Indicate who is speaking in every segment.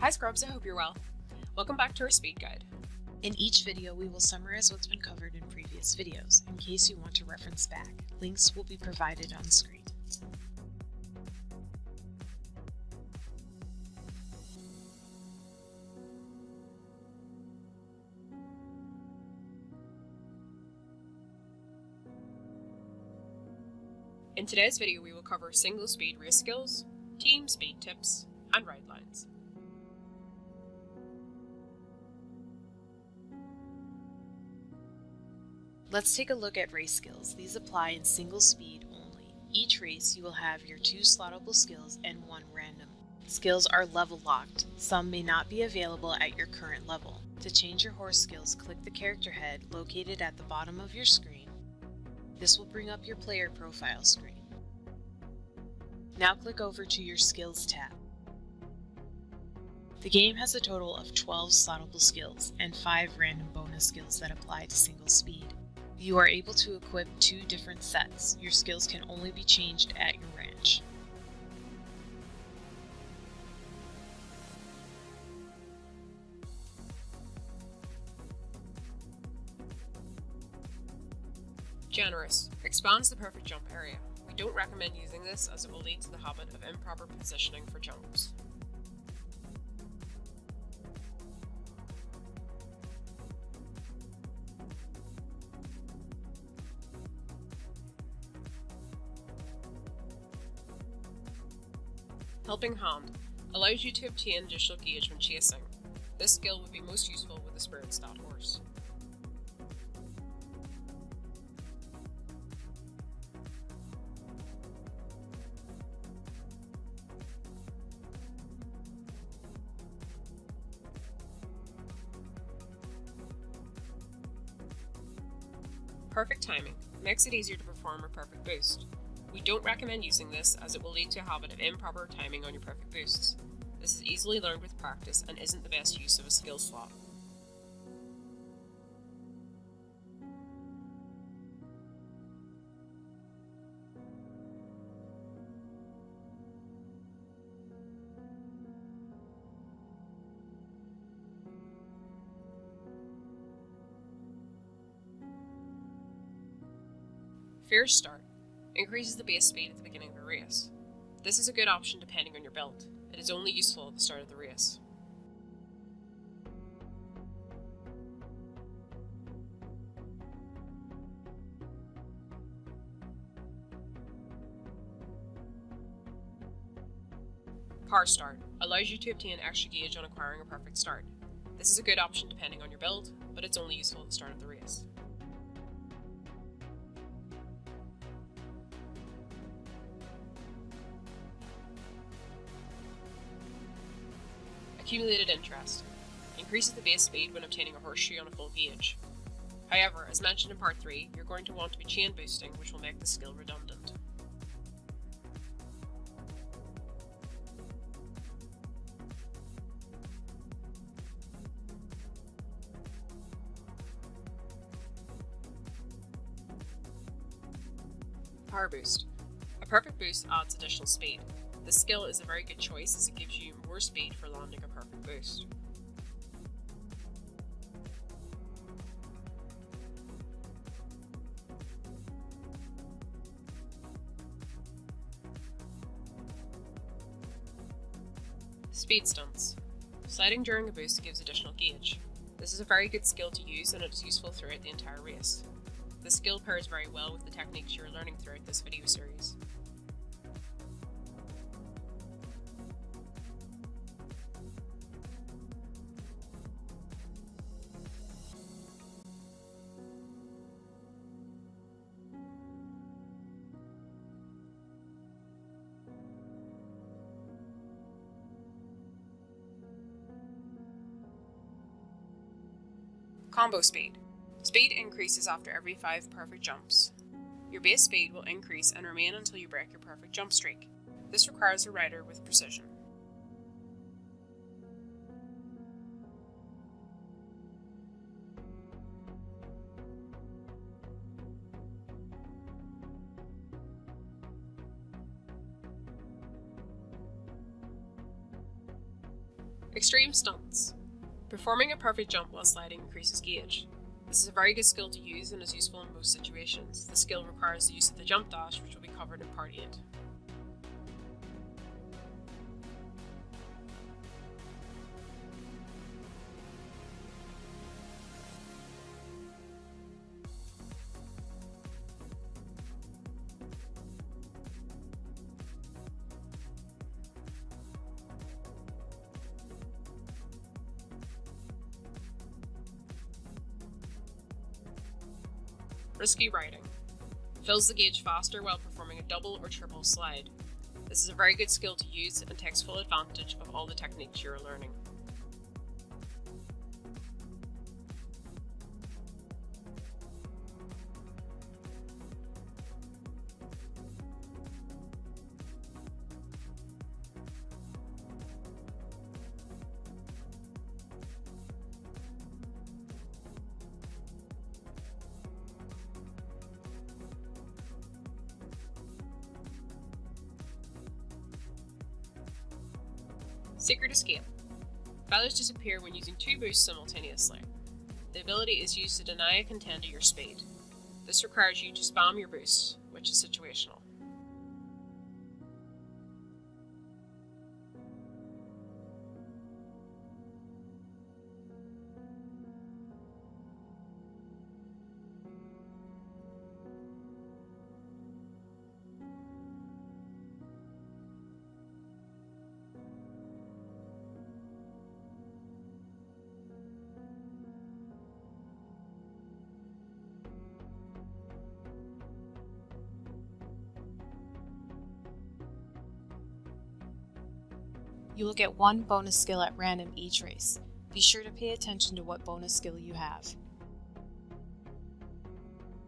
Speaker 1: Hi Scrubs, I hope you're well. Welcome back to our speed guide.
Speaker 2: In each video, we will summarize what's been covered in previous videos, in case you want to reference back. Links will be provided on screen.
Speaker 1: In today's video, we will cover single speed race skills, team speed tips, and ride lines.
Speaker 2: Let's take a look at race skills. These apply in single speed only. Each race, you will have your 2 slottable skills and 1 random. Skills are level locked. Some may not be available at your current level. To change your horse skills, click the character head located at the bottom of your screen. This will bring up your player profile screen. Now click over to your Skills tab. The game has a total of 12 slottable skills and 5 random bonus skills that apply to single speed. You are able to equip 2 different sets. Your skills can only be changed at your ranch.
Speaker 1: Generous. Expands the perfect jump area. We don't recommend using this as it will lead to the habit of improper positioning for jumps. Helping Hand allows you to obtain additional gauge when chasing. This skill would be most useful with a spirit stat horse. Perfect timing makes it easier to perform a perfect boost. We don't recommend using this as it will lead to a habit of improper timing on your perfect boosts. This is easily learned with practice and isn't the best use of a skill slot. Fierce Start increases the base speed at the beginning of a race. This is a good option depending on your build. It is only useful at the start of the race. Car Start allows you to obtain extra gauge on acquiring a perfect start. This is a good option depending on your build, but it's only useful at the start of the race. Accumulated Interest increases the base speed when obtaining a horseshoe on a full gauge. However, as mentioned in part 3, you're going to want to be chain boosting, which will make the skill redundant. Power Boost. A perfect boost adds additional speed. This skill is a very good choice as it gives you more speed for landing a perfect boost. Speed Stunts. Sliding during a boost gives additional gauge. This is a very good skill to use and it is useful throughout the entire race. This skill pairs very well with the techniques you are learning throughout this video series. Combo Speed. Speed increases after every 5 perfect jumps. Your base speed will increase and remain until you break your perfect jump streak. This requires a rider with precision. Extreme stunts. Performing a perfect jump while sliding increases gauge. This is a very good skill to use and is useful in most situations. The skill requires the use of the jump dash, which will be covered in Part 8. Risky riding. Fills the gauge faster while performing a double or triple slide. This is a very good skill to use and takes full advantage of all the techniques you are learning. Secret Escape. Feathers disappear when using two boosts simultaneously. The ability is used to deny a contender your speed. This requires you to spam your boosts, which is situational.
Speaker 2: You will get one bonus skill at random each race. Be sure to pay attention to what bonus skill you have.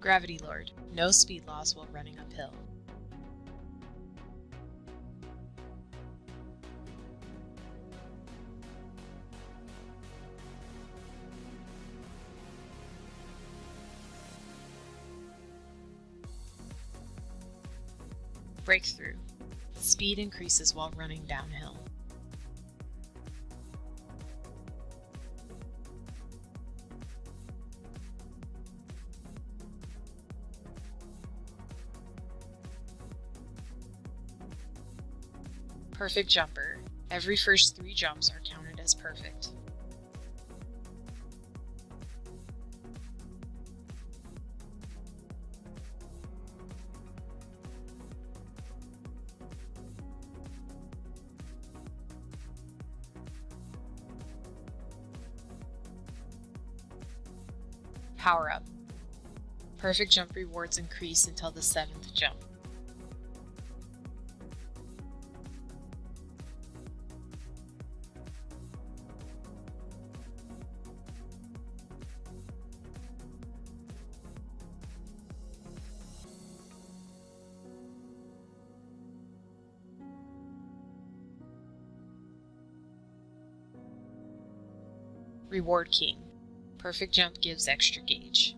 Speaker 2: Gravity Lord. No speed loss while running uphill. Breakthrough. Speed increases while running downhill. Perfect Jumper. Every first 3 jumps are counted as perfect. Power Up. Perfect jump rewards increase until the 7th jump. Reward King. Perfect jump gives extra gauge.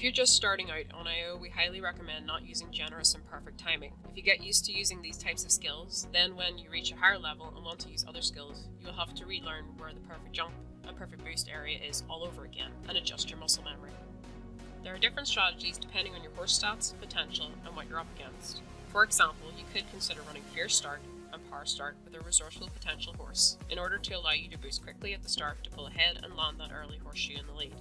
Speaker 1: If you're just starting out on IO, we highly recommend not using generous and perfect timing. If you get used to using these types of skills, then when you reach a higher level and want to use other skills, you will have to relearn where the perfect jump and perfect boost area is all over again and adjust your muscle memory. There are different strategies depending on your horse stats, potential, and what you're up against. For example, you could consider running Fierce Start and Power Start with a resourceful potential horse in order to allow you to boost quickly at the start to pull ahead and land that early horseshoe in the lead.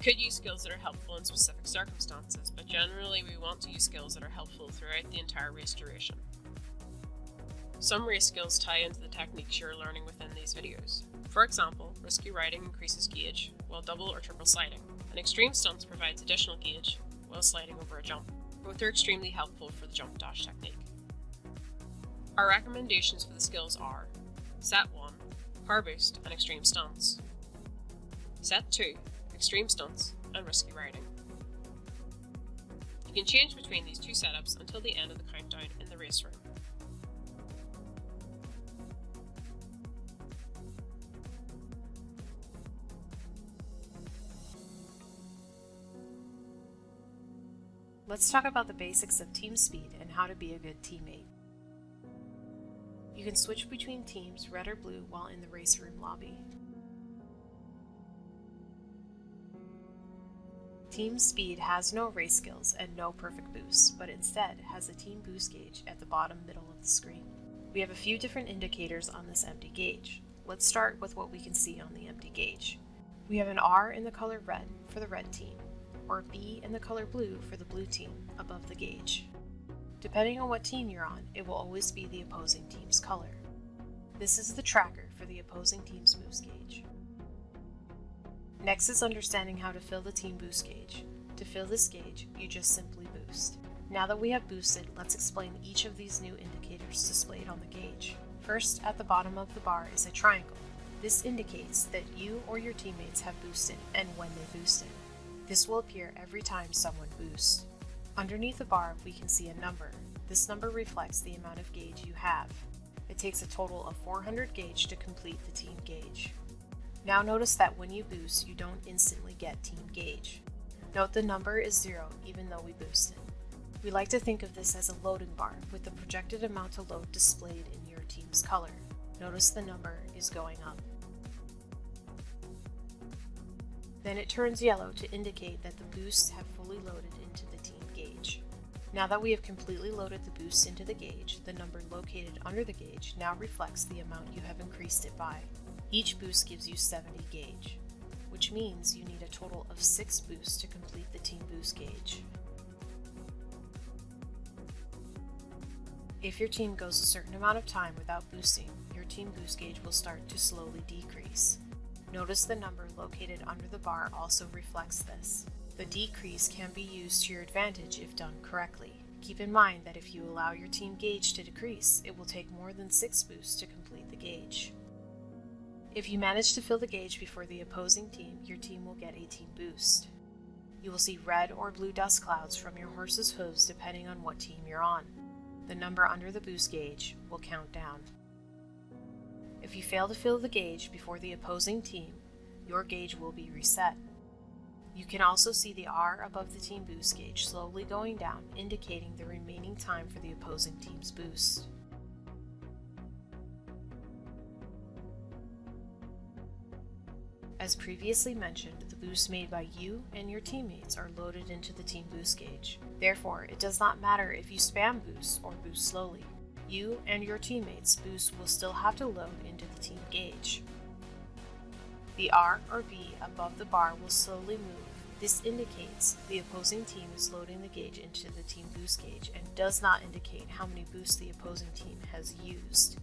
Speaker 1: You could use skills that are helpful in specific circumstances, but generally we want to use skills that are helpful throughout the entire race duration. Some race skills tie into the techniques you're learning within these videos. For example, risky riding increases gauge, while double or triple sliding, and extreme stunts provides additional gauge while sliding over a jump. Both are extremely helpful for the jump dash technique. Our recommendations for the skills are Set 1, Power Boost and Extreme Stunts. Set 2, Extreme Stunts and Risky Riding. You can change between these two setups until the end of the countdown in the race room.
Speaker 2: Let's talk about the basics of team speed and how to be a good teammate. You can switch between teams, red or blue, while in the race room lobby. Team speed has no race skills and no perfect boosts, but instead has a team boost gauge at the bottom middle of the screen. We have a few different indicators on this empty gauge. Let's start with what we can see on the empty gauge. We have an R in the color red for the red team, or B in the color blue for the blue team above the gauge. Depending on what team you're on, it will always be the opposing team's color. This is the tracker for the opposing team's boost gauge. Next is understanding how to fill the team boost gauge. To fill this gauge, you just simply boost. Now that we have boosted, let's explain each of these new indicators displayed on the gauge. First, at the bottom of the bar is a triangle. This indicates that you or your teammates have boosted and when they boosted. This will appear every time someone boosts. Underneath the bar, we can see a number. This number reflects the amount of gauge you have. It takes a total of 400 gauge to complete the team gauge. Now notice that when you boost, you don't instantly get team gauge. Note the number is 0 even though we boosted. We like to think of this as a loading bar with the projected amount to load displayed in your team's color. Notice the number is going up. Then it turns yellow to indicate that the boosts have fully loaded into the team gauge. Now that we have completely loaded the boosts into the gauge, the number located under the gauge now reflects the amount you have increased it by. Each boost gives you 70 gauge, which means you need a total of 6 boosts to complete the team boost gauge. If your team goes a certain amount of time without boosting, your team boost gauge will start to slowly decrease. Notice the number located under the bar also reflects this. The decrease can be used to your advantage if done correctly. Keep in mind that if you allow your team gauge to decrease, it will take more than 6 boosts to complete the gauge. If you manage to fill the gauge before the opposing team, your team will get a team boost. You will see red or blue dust clouds from your horse's hooves depending on what team you're on. The number under the boost gauge will count down. If you fail to fill the gauge before the opposing team, your gauge will be reset. You can also see the R above the team boost gauge slowly going down, indicating the remaining time for the opposing team's boost. As previously mentioned, the boosts made by you and your teammates are loaded into the team boost gauge. Therefore, it does not matter if you spam boosts or boost slowly. You and your teammates' boosts will still have to load into the team gauge. The R or B above the bar will slowly move. This indicates the opposing team is loading the gauge into the team boost gauge and does not indicate how many boosts the opposing team has used.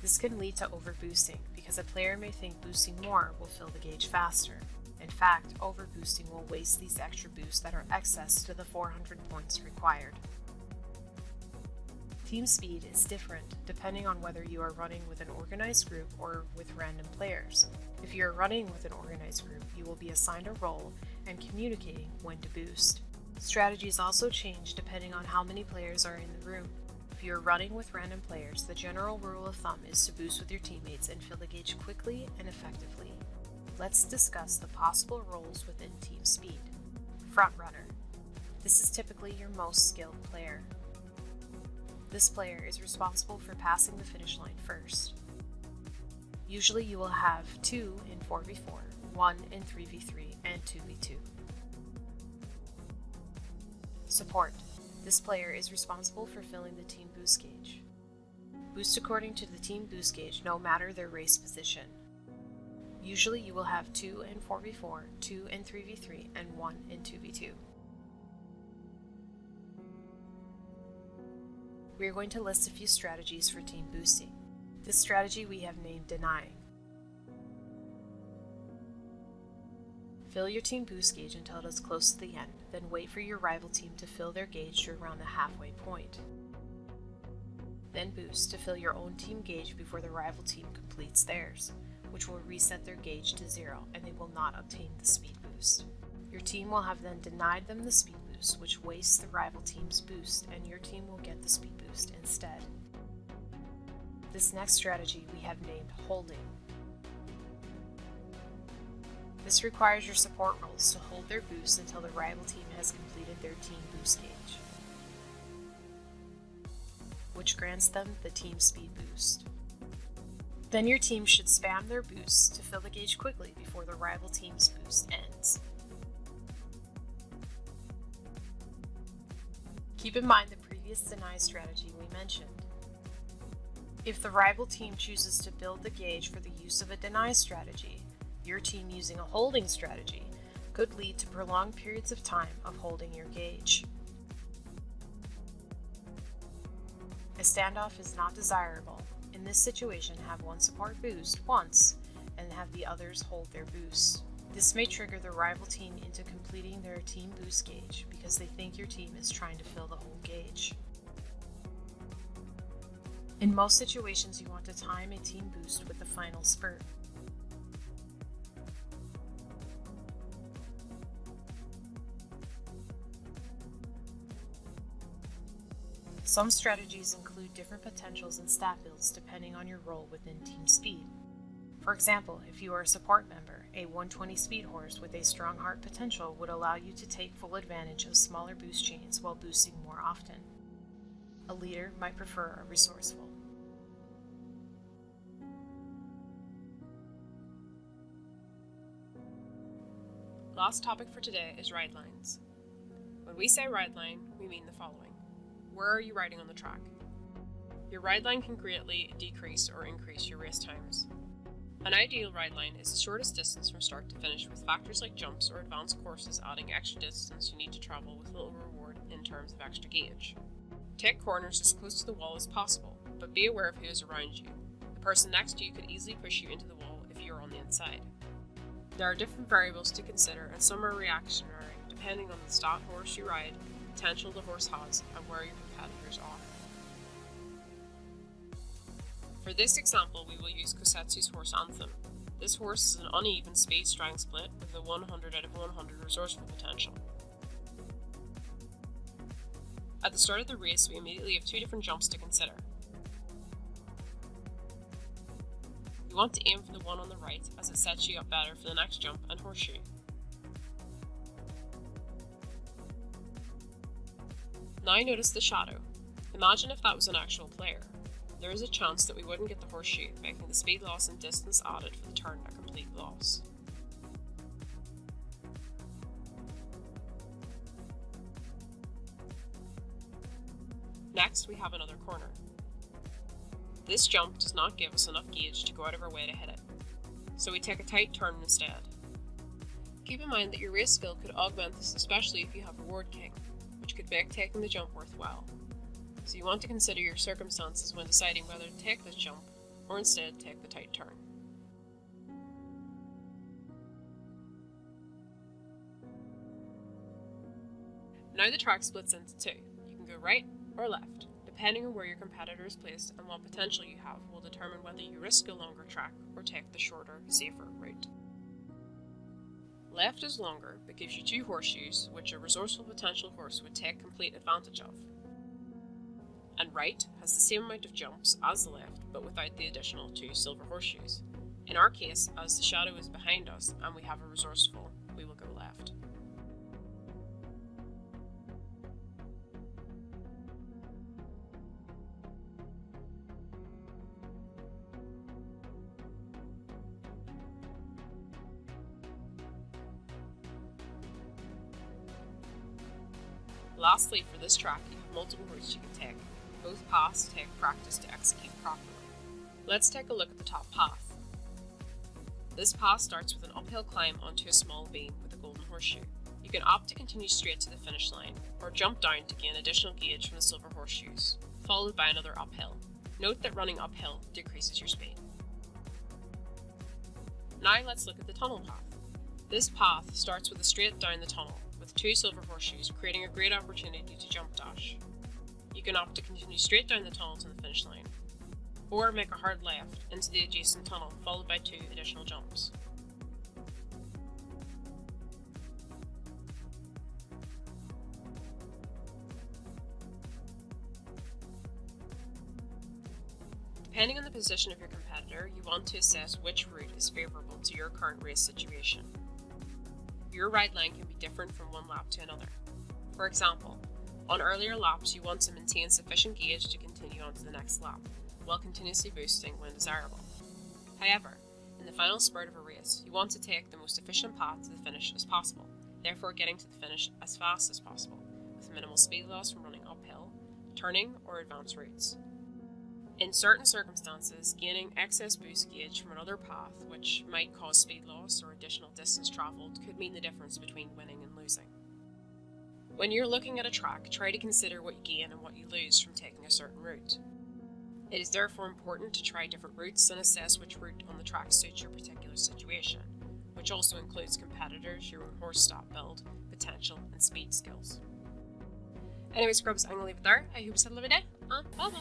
Speaker 2: This can lead to overboosting because a player may think boosting more will fill the gauge faster. In fact, overboosting will waste these extra boosts that are excess to the 400 points required. Team speed is different depending on whether you are running with an organized group or with random players. If you are running with an organized group, you will be assigned a role and communicating when to boost. Strategies also change depending on how many players are in the room. If you are running with random players, the general rule of thumb is to boost with your teammates and fill the gauge quickly and effectively. Let's discuss the possible roles within team speed. Front runner. This is typically your most skilled player. This player is responsible for passing the finish line first. Usually you will have 2 in 4v4, 1 in 3v3, and 2v2. Support. This player is responsible for filling the team boost gauge. Boost according to the team boost gauge no matter their race position. Usually you will have 2 in 4v4, 2 in 3v3, and 1 in 2v2. We are going to list a few strategies for team boosting. This strategy we have named denying. Fill your team boost gauge until it is close to the end, then wait for your rival team to fill their gauge to around the halfway point. Then boost to fill your own team gauge before the rival team completes theirs, which will reset their gauge to 0 and they will not obtain the speed boost. Your team will have then denied them the speed boost, which wastes the rival team's boost, and your team will get the speed boost instead. This next strategy we have named holding. This requires your support roles to hold their boost until the rival team has completed their team boost gauge, which grants them the team speed boost. Then your team should spam their boosts to fill the gauge quickly before the rival team's boost ends. Keep in mind the previous deny strategy we mentioned. If the rival team chooses to build the gauge for the use of a deny strategy, your team using a holding strategy could lead to prolonged periods of time of holding your gauge. A standoff is not desirable. In this situation, have one support boost once and have the others hold their boost. This may trigger the rival team into completing their team boost gauge because they think your team is trying to fill the whole gauge. In most situations, you want to time a team boost with the final spurt. Some strategies include different potentials and stat builds depending on your role within team speed. For example, if you are a support member, a 120 speed horse with a strong heart potential would allow you to take full advantage of smaller boost chains while boosting more often. A leader might prefer a resourceful.
Speaker 1: Last topic for today is ride lines. When we say ride line, we mean the following. Where are you riding on the track? Your ride line can greatly decrease or increase your race times. An ideal ride line is the shortest distance from start to finish, with factors like jumps or advanced courses adding extra distance you need to travel with little reward in terms of extra gauge. Take corners as close to the wall as possible, but be aware of who is around you. The person next to you could easily push you into the wall if you are on the inside. There are different variables to consider, and some are reactionary, depending on the stat horse you ride, potential the horse has, and where your competitors are. For this example, we will use Kosetsu's horse Anthem. This horse is an uneven speed strength split with a 100 out of 100 resourceful potential. At the start of the race, we immediately have two different jumps to consider. You want to aim for the one on the right, as it sets you up better for the next jump and horseshoe. Now notice the shadow. Imagine if that was an actual player. There is a chance that we wouldn't get the horseshoe, making the speed loss and distance added for the turn a complete loss. Next, we have another corner. This jump does not give us enough gauge to go out of our way to hit it, so we take a tight turn instead. Keep in mind that your race skill could augment this, especially if you have Reward King, which could make taking the jump worthwhile. So you want to consider your circumstances when deciding whether to take this jump, or instead take the tight turn. Now the track splits into two. You can go right or left. Depending on where your competitor is placed and what potential you have will determine whether you risk a longer track or take the shorter, safer route. Left is longer, but gives you two horseshoes, which a resourceful potential horse would take complete advantage of. And right has the same amount of jumps as the left, but without the additional two silver horseshoes. In our case, as the shadow is behind us and we have a resourceful, we will go left. Lastly, for this track, you have multiple routes you can take. Both paths take practice to execute properly. Let's take a look at the top path. This path starts with an uphill climb onto a small beam with a golden horseshoe. You can opt to continue straight to the finish line, or jump down to gain additional gauge from the silver horseshoes, followed by another uphill. Note that running uphill decreases your speed. Now let's look at the tunnel path. This path starts with a straight down the tunnel, with 2 silver horseshoes, creating a great opportunity to jump dash. You can opt to continue straight down the tunnel to the finish line, or make a hard left into the adjacent tunnel, followed by 2 additional jumps. Depending on the position of your competitor, you want to assess which route is favourable to your current race situation. Your ride line can be different from one lap to another. For example, on earlier laps you want to maintain sufficient gauge to continue on to the next lap, while continuously boosting when desirable. However, in the final spurt of a race, you want to take the most efficient path to the finish as possible, therefore getting to the finish as fast as possible, with minimal speed loss from running uphill, turning, or advanced routes. In certain circumstances, gaining excess boost gauge from another path, which might cause speed loss or additional distance travelled, could mean the difference between winning and losing. When you're looking at a track, try to consider what you gain and what you lose from taking a certain route. It is therefore important to try different routes and assess which route on the track suits your particular situation, which also includes competitors, your own horse stat build, potential, and speed skills. Anyway, Scrubs, I'm going to leave it there. I hope you had a lovely day, and bye-bye.